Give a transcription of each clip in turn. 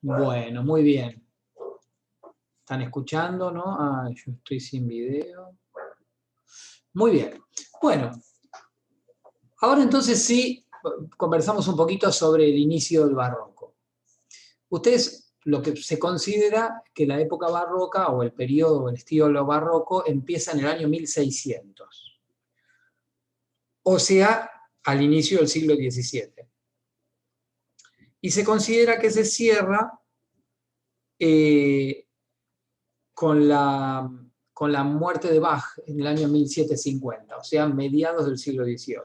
Bueno, muy bien. ¿Están escuchando, no? Ah, yo estoy sin video. Muy bien. Bueno, ahora entonces sí conversamos un poquito sobre el inicio del barroco. Ustedes, lo que se considera que la época barroca o el periodo, el estilo barroco empieza en el año 1600. O sea, al inicio del siglo XVII. Y se considera que se cierra con la muerte de Bach en el año 1750, o sea, mediados del siglo XVIII.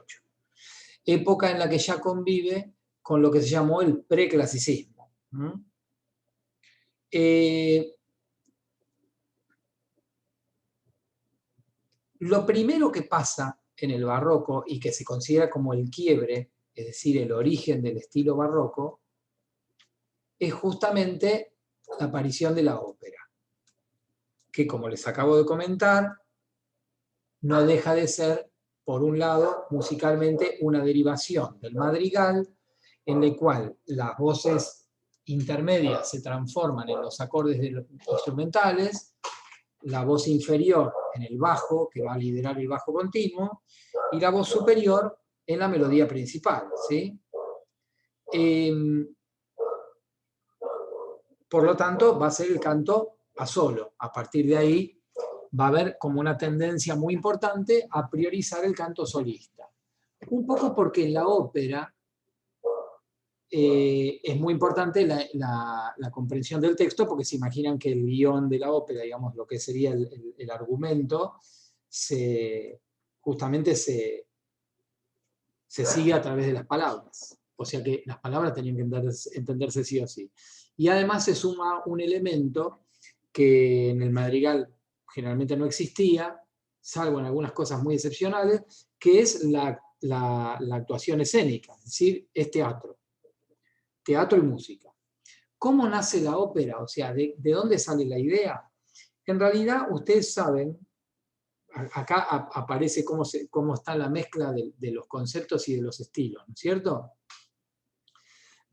Época en la que ya convive con lo que se llamó el preclasicismo. Lo primero que pasa en el barroco y que se considera como el quiebre, es decir, el origen del estilo barroco, es justamente la aparición de la ópera, que como les acabo de comentar, no deja de ser, por un lado, musicalmente una derivación del madrigal, en la cual las voces intermedias se transforman en los acordes instrumentales, la voz inferior en el bajo, que va a liderar el bajo continuo, y la voz superior en la melodía principal, ¿sí? Por lo tanto, va a ser el canto a solo. A partir de ahí va a haber como una tendencia muy importante a priorizar el canto solista. Un poco porque en la ópera es muy importante la comprensión del texto, porque se imaginan que el guión de la ópera, digamos, lo que sería el argumento, justamente se sigue a través de las palabras. O sea que las palabras tenían que entenderse sí o sí. Y además se suma un elemento que en el madrigal generalmente no existía, salvo en algunas cosas muy excepcionales, que es la actuación escénica, es decir, es teatro y música. ¿Cómo nace la ópera? O sea, ¿de dónde sale la idea? En realidad, ustedes saben, acá aparece cómo está la mezcla de los conceptos y de los estilos, ¿no es cierto?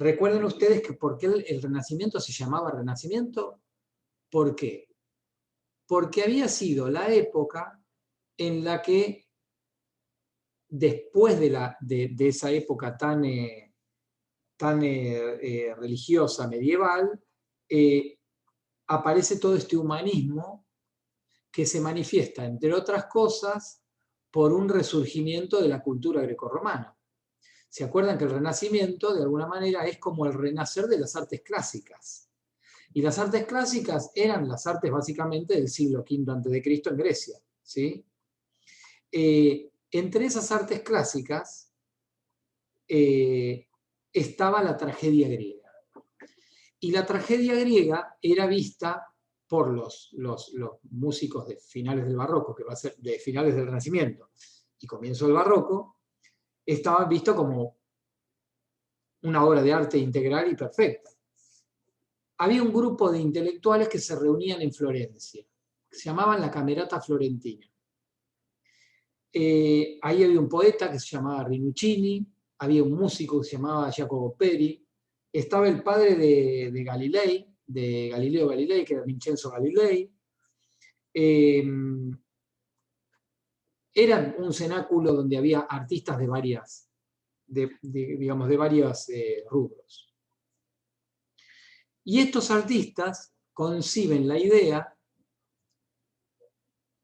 Recuerden ustedes que por qué el Renacimiento se llamaba Renacimiento. ¿Por qué? Porque había sido la época en la que, después de esa época tan religiosa, medieval, aparece todo este humanismo que se manifiesta, entre otras cosas, por un resurgimiento de la cultura grecorromana. ¿Se acuerdan que el Renacimiento, de alguna manera, es como el renacer de las artes clásicas? Y las artes clásicas eran las artes básicamente del siglo V a.C. en Grecia, ¿sí? Entre esas artes clásicas estaba la tragedia griega. Y la tragedia griega era vista por los músicos de finales del barroco, que va a ser de finales del Renacimiento y comienzo del barroco, estaba visto como una obra de arte integral y perfecta. Había un grupo de intelectuales que se reunían en Florencia, que se llamaban la Camerata Florentina. Ahí había un poeta que se llamaba Rinuccini, había un músico que se llamaba Jacopo Peri, estaba el padre de Galilei, de Galileo Galilei, que era Vincenzo Galilei. Era un cenáculo donde había artistas de varios rubros. Y estos artistas conciben la idea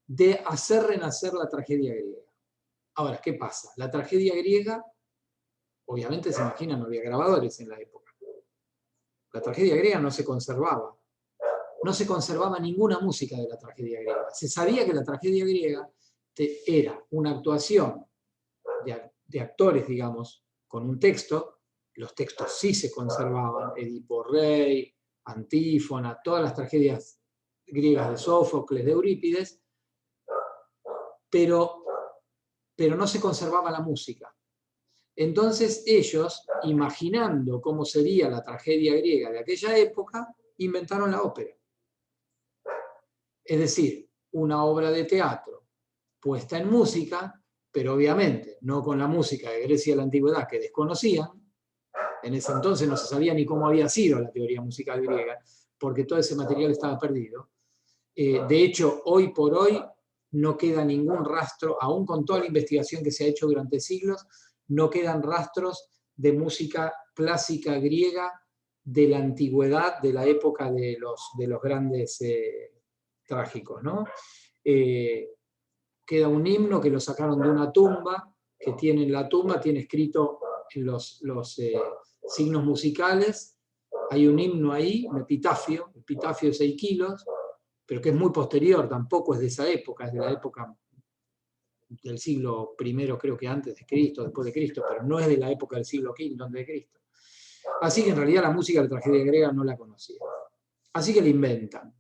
de hacer renacer la tragedia griega. Ahora, ¿qué pasa? La tragedia griega, obviamente se imaginan, no había grabadores en la época. La tragedia griega no se conservaba. No se conservaba ninguna música de la tragedia griega. Se sabía que la tragedia griega era una actuación de actores, digamos, con un texto. Los textos sí se conservaban, Edipo Rey, Antífona, todas las tragedias griegas de Sófocles, de Eurípides, pero no se conservaba la música. Entonces ellos, imaginando cómo sería la tragedia griega de aquella época, inventaron la ópera. Es decir, una obra de teatro puesta en música, pero obviamente no con la música de Grecia de la Antigüedad que desconocían, En ese entonces no se sabía ni cómo había sido la teoría musical griega, porque todo ese material estaba perdido. De hecho, hoy por hoy no queda ningún rastro, aún con toda la investigación que se ha hecho durante siglos, no quedan rastros de música clásica griega de la antigüedad, de la época de los grandes trágicos, ¿no? Queda un himno que lo sacaron de una tumba, que tiene en la tumba, tiene escrito los signos musicales, hay un himno ahí, un epitafio de 6 kilos, pero que es muy posterior, tampoco es de esa época, es de la época del siglo I, creo que antes de Cristo, después de Cristo, pero no es de la época del siglo V antes de Cristo. Así que en realidad la música de la tragedia griega no la conocía. Así que la inventan.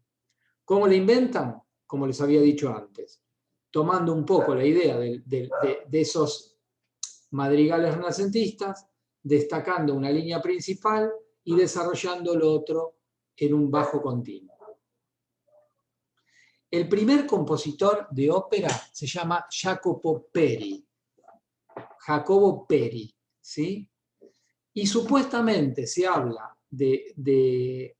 ¿Cómo la inventan? Como les había dicho antes, tomando un poco la idea de esos madrigales renacentistas, destacando una línea principal y desarrollando lo otro en un bajo continuo. El primer compositor de ópera se llama Jacopo Peri. Jacobo Peri, ¿sí? Y supuestamente se habla de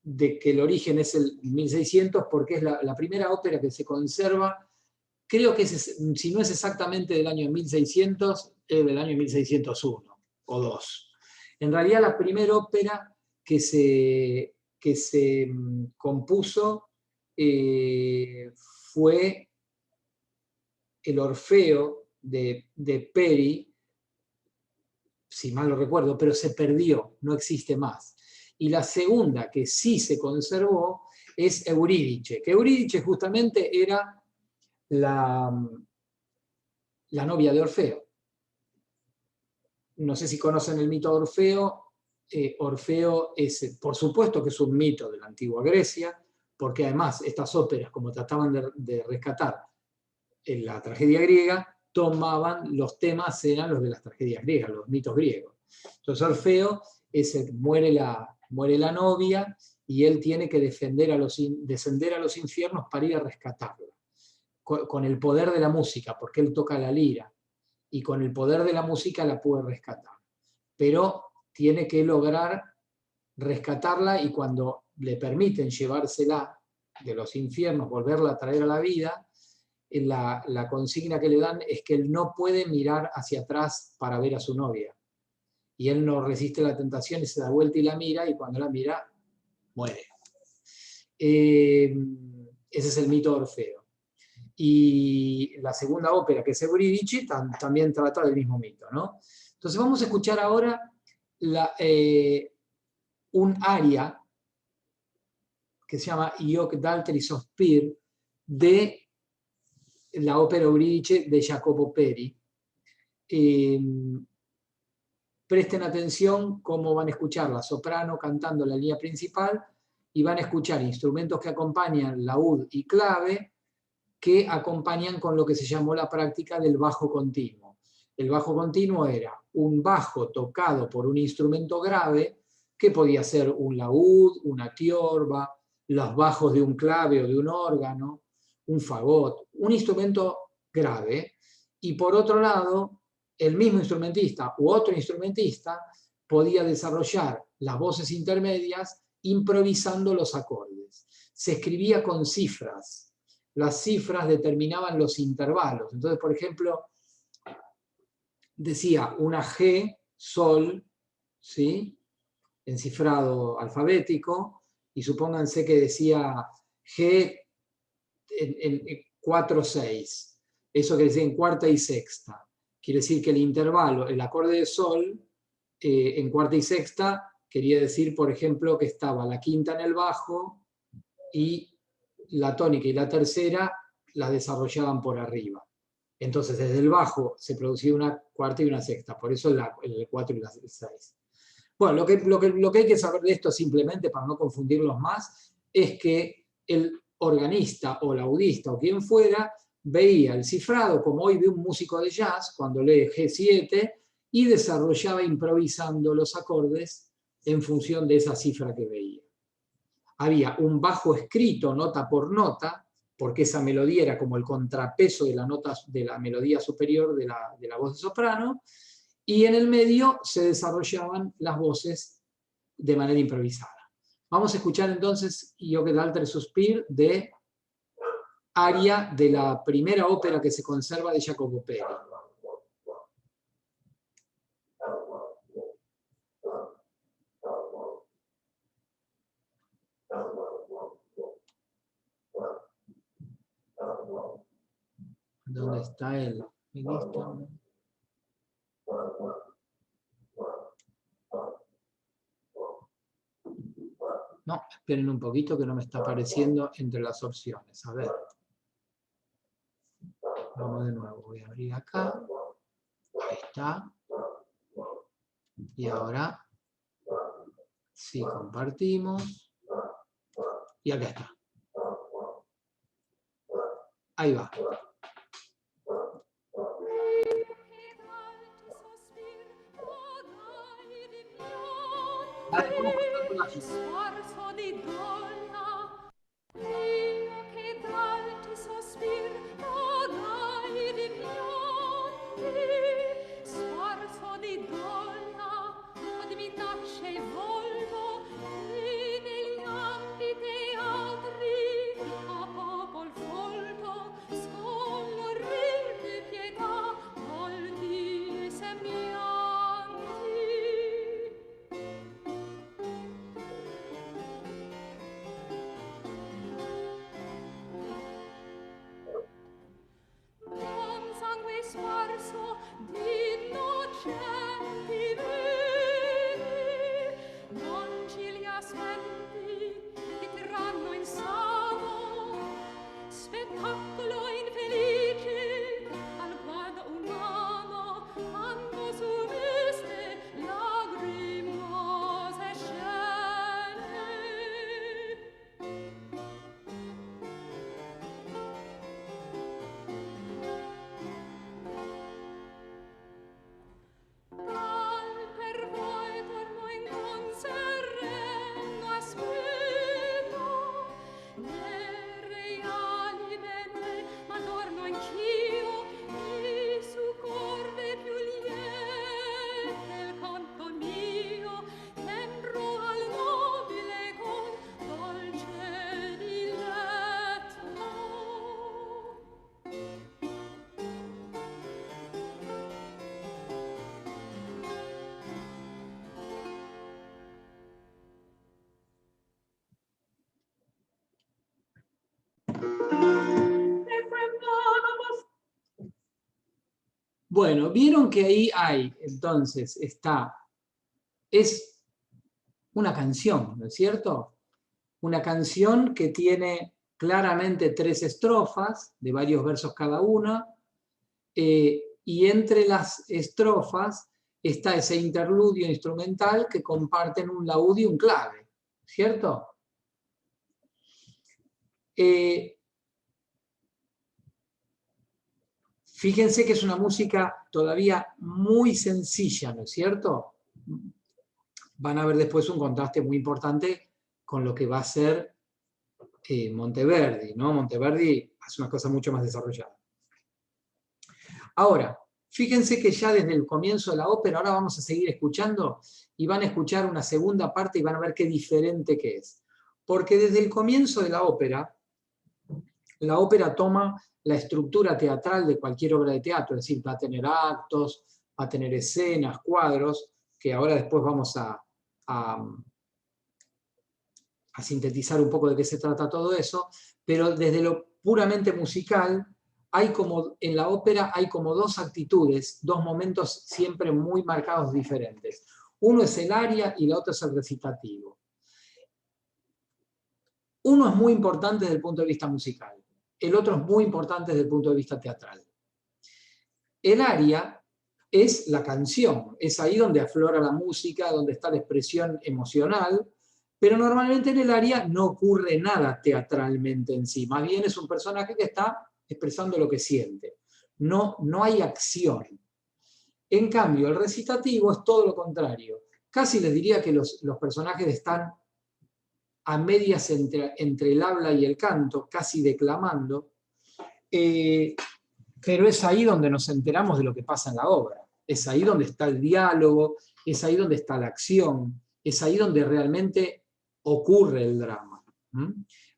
que el origen es el 1600 porque es la primera ópera que se conserva, creo que si no es exactamente del año 1600, es del año 1601 o 2. En realidad la primera ópera que se compuso fue el Orfeo de Peri, si mal lo recuerdo, pero se perdió, no existe más. Y la segunda, que sí se conservó, es Eurídice, que Eurídice justamente era la novia de Orfeo. No sé si conocen el mito de Orfeo. Orfeo es, por supuesto que es un mito de la antigua Grecia, porque además estas óperas, como trataban de rescatar en la tragedia griega, tomaban los temas, eran los de las tragedias griegas, los mitos griegos. Entonces Orfeo muere la novia y él tiene que descender a los infiernos para ir a rescatarla, con el poder de la música, porque él toca la lira, y con el poder de la música la puede rescatar. Pero tiene que lograr rescatarla, y cuando le permiten llevársela de los infiernos, volverla a traer a la vida, la consigna que le dan es que él no puede mirar hacia atrás para ver a su novia. Y él no resiste la tentación y se da vuelta y la mira, y cuando la mira, muere. Ese es el mito de Orfeo. Y la segunda ópera, que es Eurídice, también trata del mismo mito, ¿no? Entonces vamos a escuchar ahora un aria que se llama Ioc d'altri sospir, de la ópera Eurídice de Jacopo Peri. Presten atención cómo van a escuchar la soprano cantando la línea principal, y van a escuchar instrumentos que acompañan laúd y clave, que acompañan con lo que se llamó la práctica del bajo continuo. El bajo continuo era un bajo tocado por un instrumento grave, que podía ser un laúd, una tiorba, los bajos de un clave o de un órgano, un fagot, un instrumento grave, y por otro lado, el mismo instrumentista u otro instrumentista podía desarrollar las voces intermedias improvisando los acordes. Se escribía con cifras. Las cifras determinaban los intervalos. Entonces, por ejemplo, decía una G, sol, ¿sí?, en cifrado alfabético, y supónganse que decía G en 4/6. Eso quiere decir en cuarta y sexta. Quiere decir que el intervalo, el acorde de sol, en cuarta y sexta, quería decir, por ejemplo, que estaba la quinta en el bajo y la tónica y la tercera las desarrollaban por arriba. Entonces, desde el bajo se producía una cuarta y una sexta, por eso el 4 y la 6. Bueno, lo que hay que saber de esto, simplemente para no confundirlos más, es que el organista o laudista o quien fuera veía el cifrado como hoy ve un músico de jazz cuando lee G7, y desarrollaba improvisando los acordes en función de esa cifra que veía. Había un bajo escrito nota por nota, porque esa melodía era como el contrapeso de la melodía superior de la voz de soprano, y en el medio se desarrollaban las voces de manera improvisada. Vamos a escuchar entonces Io che d'altre sospir, de aria de la primera ópera que se conserva de Jacopo Peri. ¿Dónde está el ministro? No, esperen un poquito que no me está apareciendo entre las opciones. A ver. Vamos de nuevo. Voy a abrir acá. Ahí está. Y ahora sí compartimos. Y acá está. Ahí va. Vale, vamos cantando la fila. Sparso di innocenti veri, non ci li assenti che terranno in samo, spettacolo infelice al guardo umano, hanno su veste lagrimose scene. Per voi torno in conserreno aspetto, le reali bene, ma torno anch'io, e su corde più liete il canto mio, tembro al nobile con dolce diletto. Bueno, vieron que ahí hay, entonces, es una canción, ¿no es cierto? Una canción que tiene claramente 3 estrofas, de varios versos cada una, y entre las estrofas está ese interludio instrumental que comparten un laúd y un clave, ¿cierto? Fíjense que es una música todavía muy sencilla, ¿no es cierto? Van a ver después un contraste muy importante con lo que va a ser Monteverdi, ¿no? Monteverdi hace una cosa mucho más desarrollada. Ahora, fíjense que ya desde el comienzo de la ópera, ahora vamos a seguir escuchando y van a escuchar una segunda parte y van a ver qué diferente que es. Porque desde el comienzo de la ópera toma la estructura teatral de cualquier obra de teatro, es decir, va a tener actos, va a tener escenas, cuadros, que ahora después vamos a sintetizar un poco de qué se trata todo eso, pero desde lo puramente musical, en la ópera hay como 2 actitudes, 2 momentos siempre muy marcados diferentes. Uno es el aria y la otra es el recitativo. Uno es muy importante desde el punto de vista musical, el otro es muy importante desde el punto de vista teatral. El aria es la canción, es ahí donde aflora la música, donde está la expresión emocional, pero normalmente en el aria no ocurre nada teatralmente en sí, más bien es un personaje que está expresando lo que siente. No hay acción. En cambio, el recitativo es todo lo contrario. Casi les diría que los personajes están a medias entre el habla y el canto, casi declamando, pero es ahí donde nos enteramos de lo que pasa en la obra. Es ahí donde está el diálogo, es ahí donde está la acción, es ahí donde realmente ocurre el drama.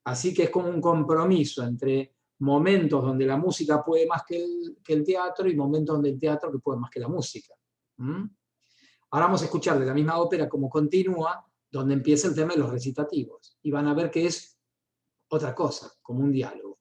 Así que es como un compromiso entre momentos donde la música puede más que el teatro y momentos donde el teatro que puede más que la música. Ahora vamos a escuchar de la misma ópera cómo continúa, donde empieza el tema de los recitativos. Y van a ver que es otra cosa, como un diálogo.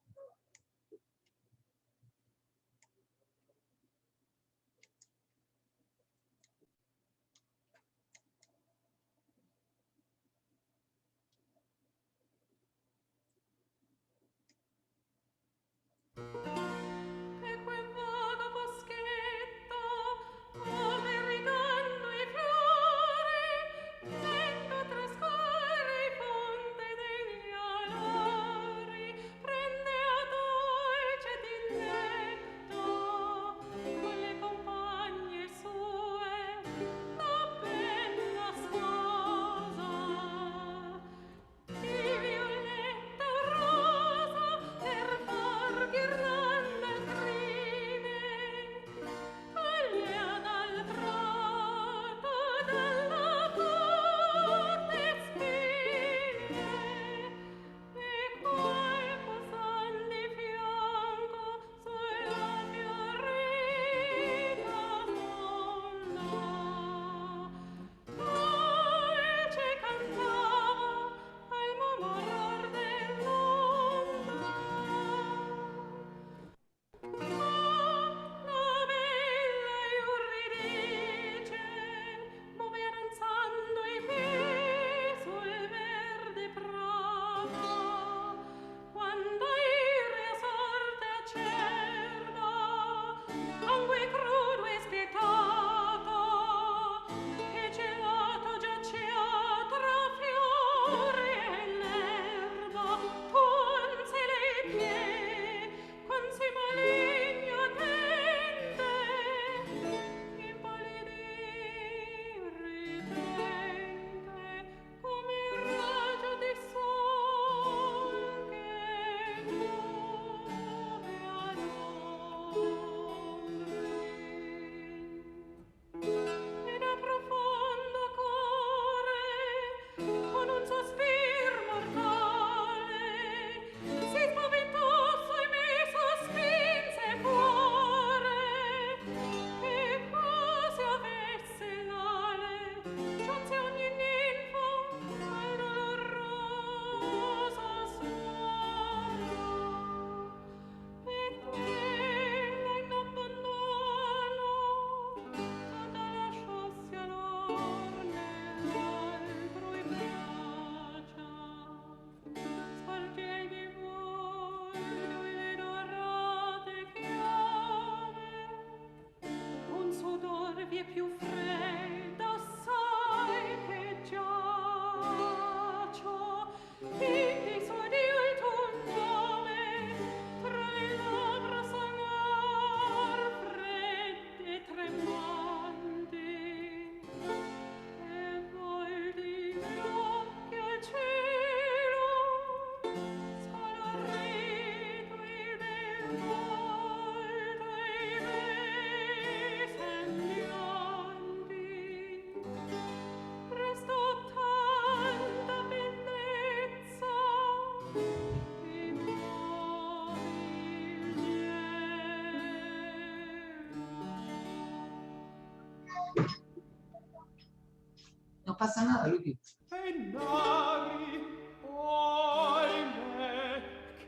No pasa nada, Luqui.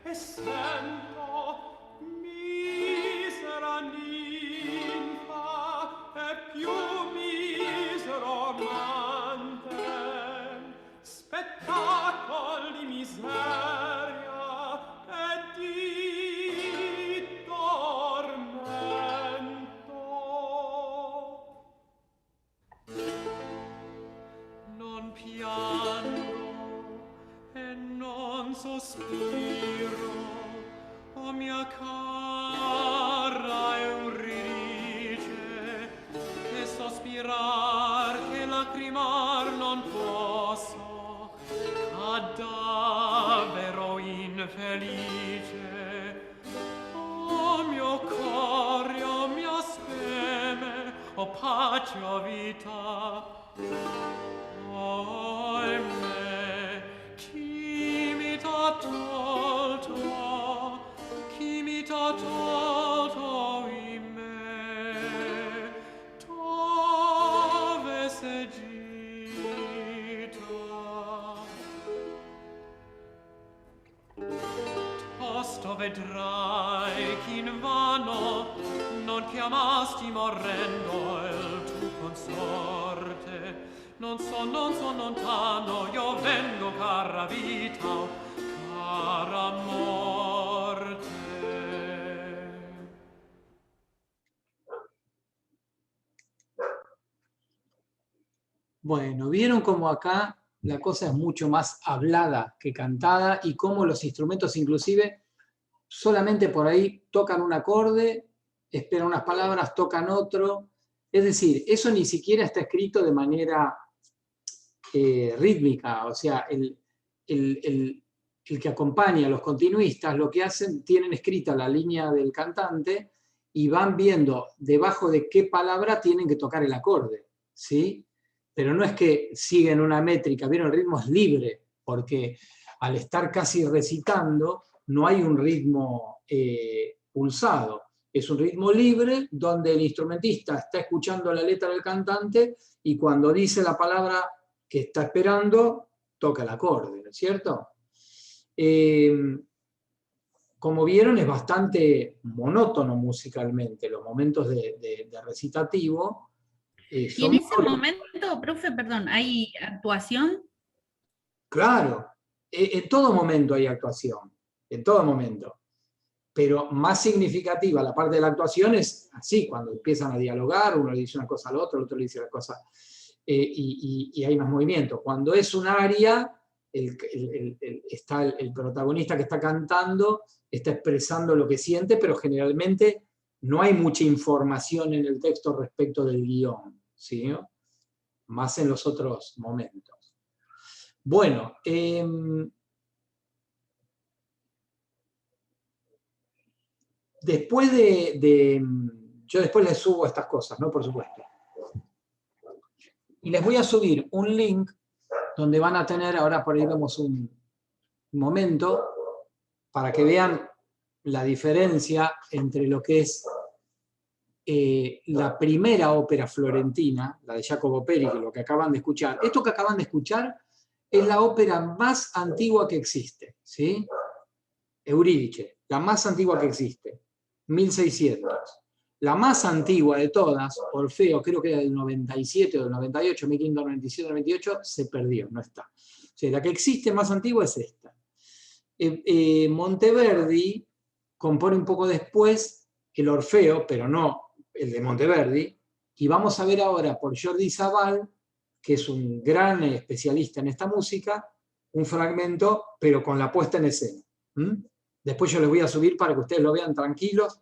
Che sento misera ninfa e più misero amante, spettacol di miseria e di tormento. Non piango e non sospiro, o mia cara Euridice, che sospirar, che lacrimar non posso, cadavero infelice. O mio cor, o mia speme, o pace o vita. Ahimè, chi mi t'ha tolto, chi mi t'ha tolto in me, dove sei gita? Tosto vedrai ch'invano non chiamasti morrendo il tuo consorte. Non son lontano, io vengo, cara vita, cara morte. Bueno, vieron cómo acá la cosa es mucho más hablada que cantada y cómo los instrumentos inclusive solamente por ahí tocan un acorde, esperan unas palabras, tocan otro. Es decir, eso ni siquiera está escrito de manera rítmica, o sea, el que acompaña a los continuistas lo que hacen, tienen escrita la línea del cantante y van viendo debajo de qué palabra tienen que tocar el acorde, ¿sí? Pero no es que siguen una métrica, ¿vieron? El ritmo es libre, porque al estar casi recitando, no hay un ritmo pulsado, es un ritmo libre donde el instrumentista está escuchando la letra del cantante y cuando dice la palabra que está esperando, toca el acorde, ¿no es cierto? Como vieron, es bastante monótono musicalmente, los momentos de recitativo. Y en ese momento, profe, perdón, ¿hay actuación? Claro, en todo momento hay actuación, en todo momento. Pero más significativa la parte de la actuación es así, cuando empiezan a dialogar, uno le dice una cosa al otro, el otro le dice la cosa, y hay más movimiento. Cuando es un aria, está el protagonista que está cantando, está expresando lo que siente, pero generalmente no hay mucha información en el texto respecto del guión, ¿sí? Más en los otros momentos. Bueno, después yo después les subo estas cosas, ¿no? Por supuesto. Y les voy a subir un link donde van a tener, ahora por ahí vemos un momento, para que vean la diferencia entre lo que es la primera ópera florentina, la de Jacopo Peri, que lo que acaban de escuchar. Esto que acaban de escuchar es la ópera más antigua que existe, ¿sí? Eurídice, la más antigua que existe, 1600. La más antigua de todas, Orfeo, creo que era del 97 o del 98, 1597 98, se perdió, no está. O sea, la que existe más antigua es esta. Monteverdi compone un poco después el Orfeo, pero no el de Monteverdi, y vamos a ver ahora por Jordi Savall, que es un gran especialista en esta música, un fragmento, pero con la puesta en escena. Después yo les voy a subir para que ustedes lo vean tranquilos,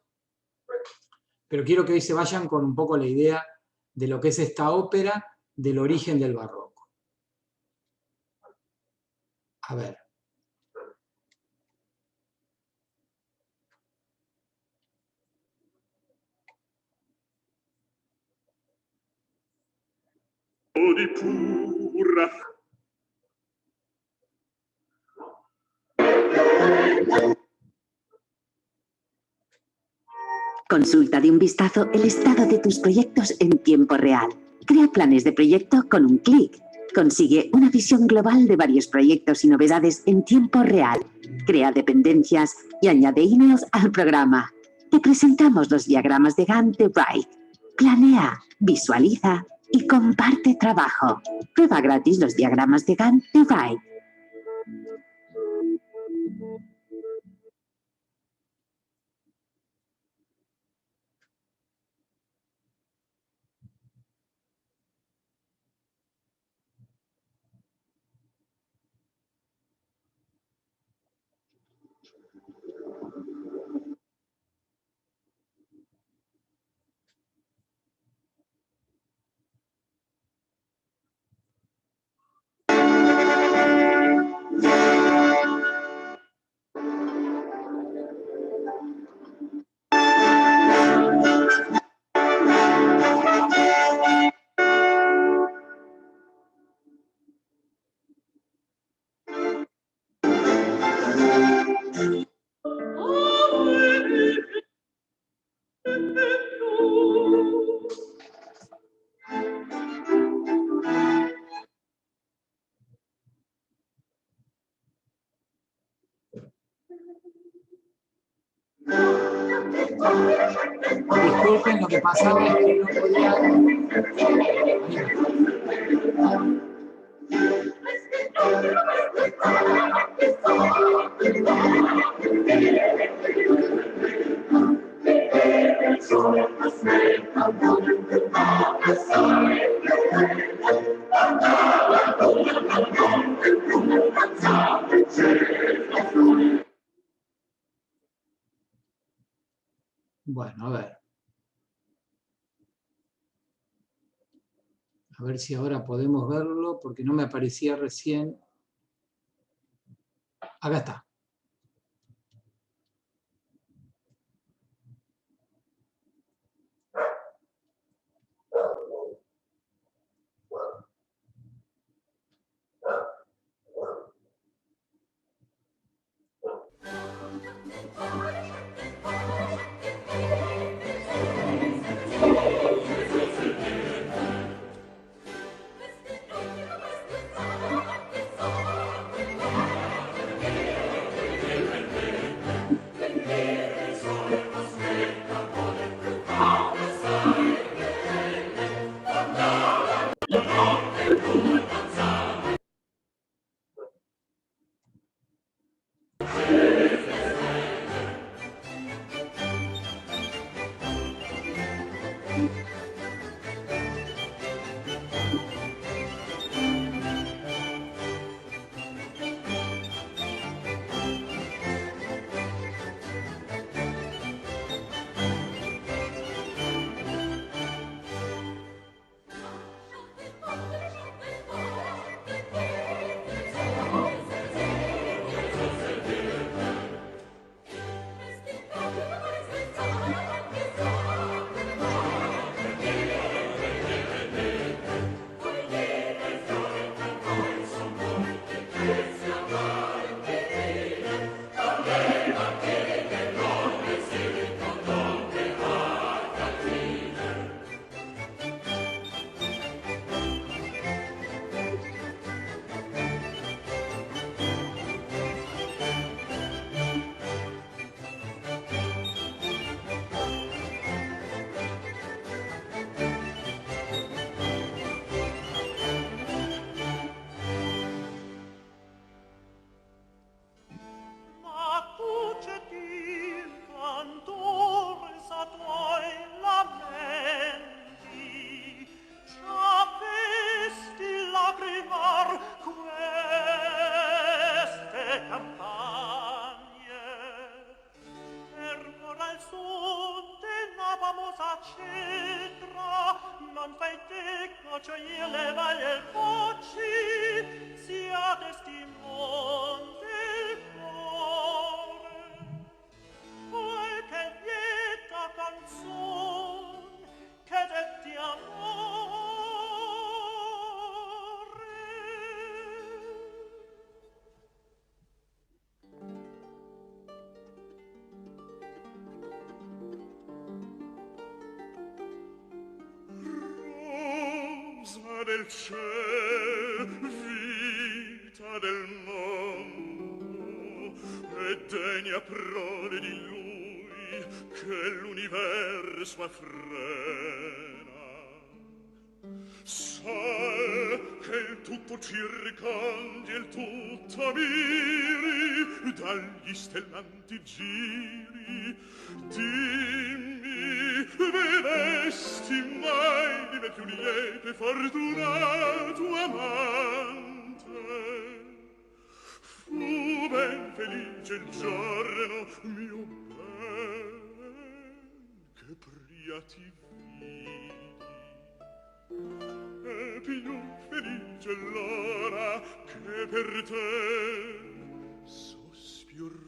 pero quiero que hoy se vayan con un poco la idea de lo que es esta ópera, del origen del barroco. A ver. Di pura. Consulta de un vistazo el estado de tus proyectos en tiempo real. Crea planes de proyecto con un clic. Consigue una visión global de varios proyectos y novedades en tiempo real. Crea dependencias y añade emails al programa. Te presentamos los diagramas de Gantt de Wright. Planea, visualiza y comparte trabajo. Prueba gratis los diagramas de Gantt de Wright. pasaba es que no podían... Bueno, a ver. A ver si ahora podemos verlo, porque no me aparecía recién. Acá está. Del ciel, vita del mondo, e degna prole di lui che l'universo affrena. Sai che il tutto circondi e il tutto miri dagli stellanti giri. Dimmi, vedesti mai di me più lieto e fortunato amante? Fu ben felice il giorno mio ben che pria ti vidi, e più felice l'ora che per te sospirai.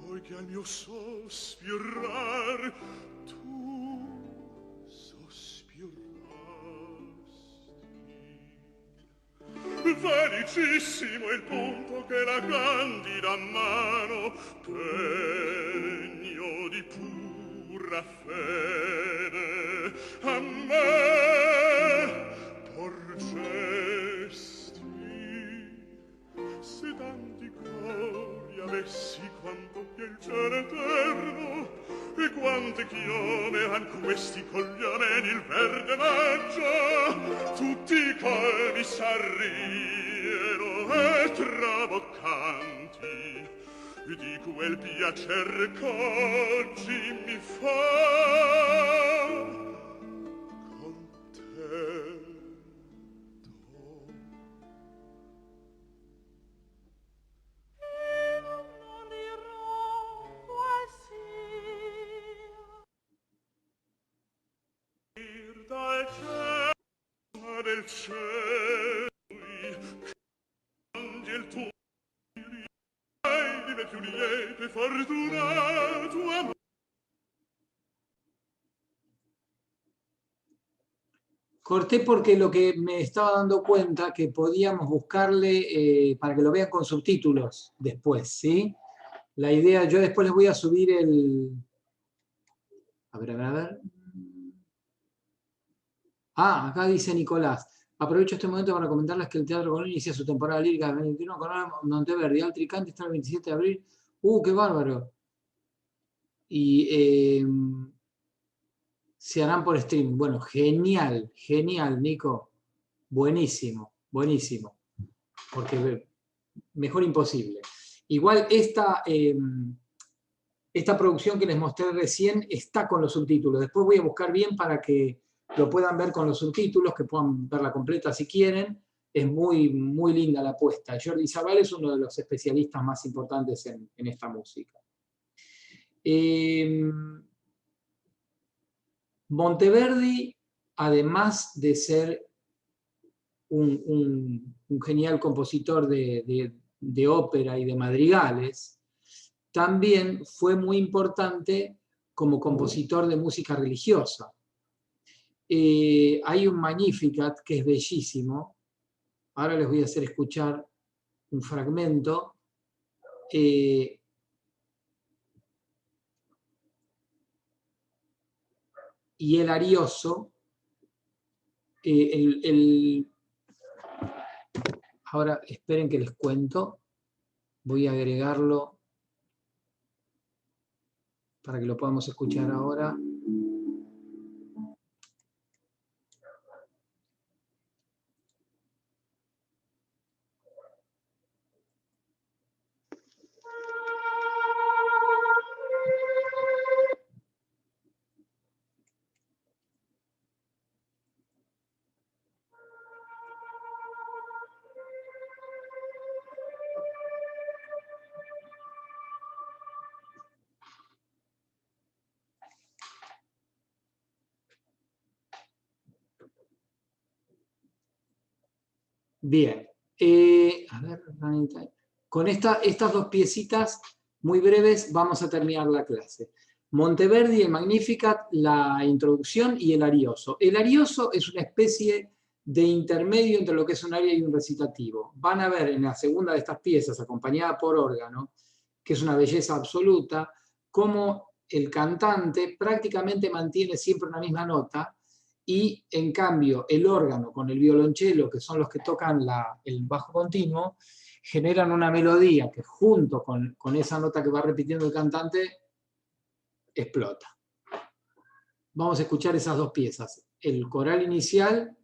Poiché al mio sospirar tu sospirasti. Felicissimo il punto che la candida mano, pegno di pura fede, a me porgesti. Se tanti cori avessi quanto che il cielo eterno, quante chiome han questi cogliameni il verde maggio, tutti i colmi s'arriero e traboccanti di quel piacer qu'oggi mi fa contento. Non dirò qual sia Dal cielo del cielo angel tuo dime più lieto e fortunato amore. Corté porque lo que me estaba dando cuenta que podíamos buscarle para que lo vean con subtítulos después, ¿sí? La idea, yo después les voy a subir el... A ver. Ah, acá dice Nicolás. Aprovecho este momento para comentarles que el Teatro Colón inicia su temporada lírica del 21 con Monteverdi. Altricante está el 27 de abril. ¡Qué bárbaro! Y se harán por stream. Bueno, genial, Nico. Buenísimo, buenísimo. Porque mejor imposible. Igual esta producción que les mostré recién está con los subtítulos. Después voy a buscar bien para que lo puedan ver con los subtítulos, que puedan verla completa si quieren. Es muy, muy linda la apuesta. Jordi Zabal es uno de los especialistas más importantes en esta música. Monteverdi, además de ser un genial compositor de ópera y de madrigales, también fue muy importante como compositor de música religiosa. Hay un Magnificat que es bellísimo. Ahora les voy a hacer escuchar un fragmento. Y el arioso, ahora esperen que les cuento, voy a agregarlo para que lo podamos escuchar ahora. Bien, a ver, con estas dos piecitas muy breves vamos a terminar la clase. Monteverdi, el Magnificat, la introducción y el arioso. El arioso es una especie de intermedio entre lo que es un aria y un recitativo. Van a ver en la segunda de estas piezas, acompañada por órgano, que es una belleza absoluta, cómo el cantante prácticamente mantiene siempre una misma nota, y en cambio el órgano con el violonchelo, que son los que tocan el bajo continuo, generan una melodía que junto con esa nota que va repitiendo el cantante, explota. Vamos a escuchar esas dos piezas, el coral inicial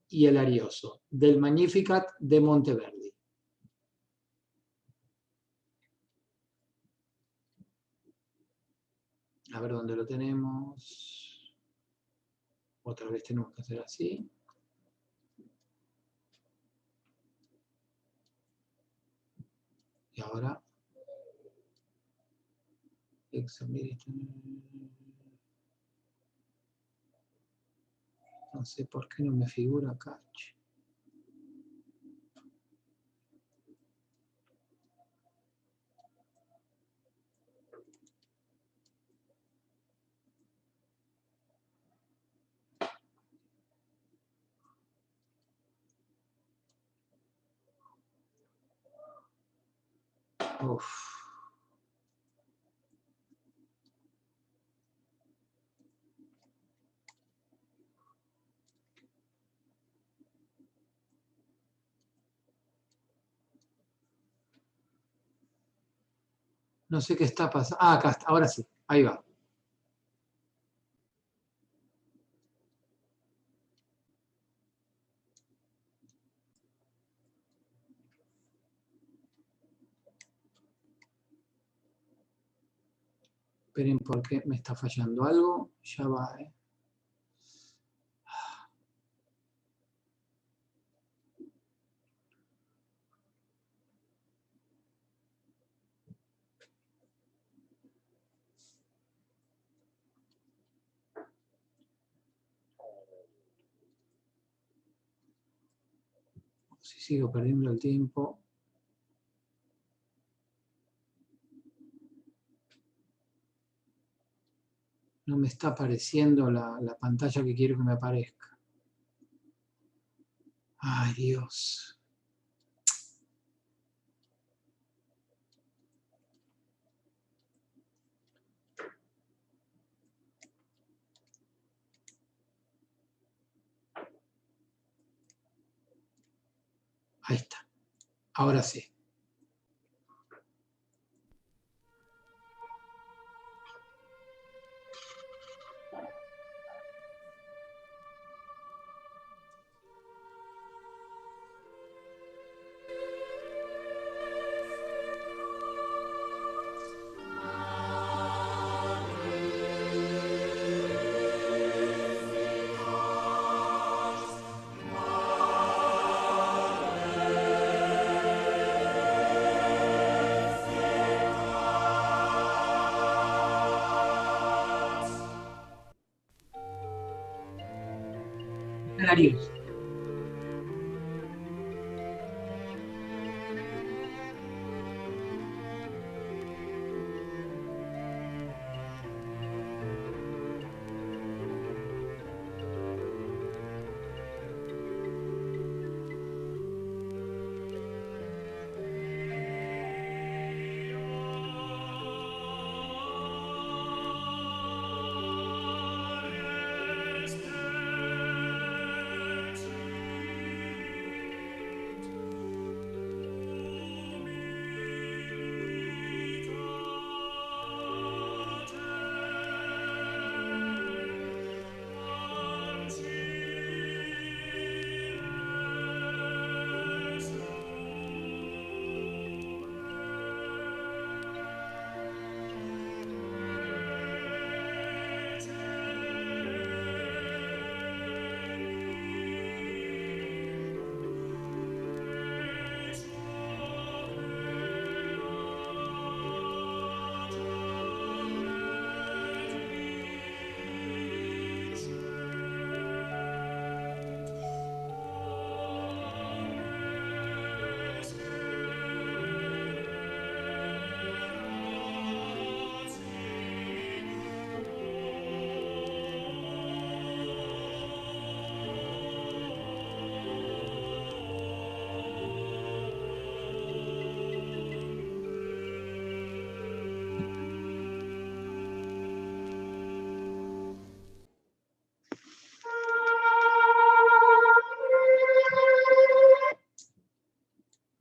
y el arioso, del Magnificat de Monteverdi. A ver dónde lo tenemos. Otra vez tenemos que hacer así. Y ahora... No sé por qué no me figura acá. Uf. No sé qué está pasando. Ah, acá está, ahora sí, ahí va. Esperen porque me está fallando algo. Ya va, ¿eh? Si sigo perdiendo el tiempo. No me está apareciendo la pantalla que quiero que me aparezca. Ay, Dios. Ahí está. Ahora sí. Canarios.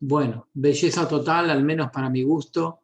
Bueno, belleza total, al menos para mi gusto.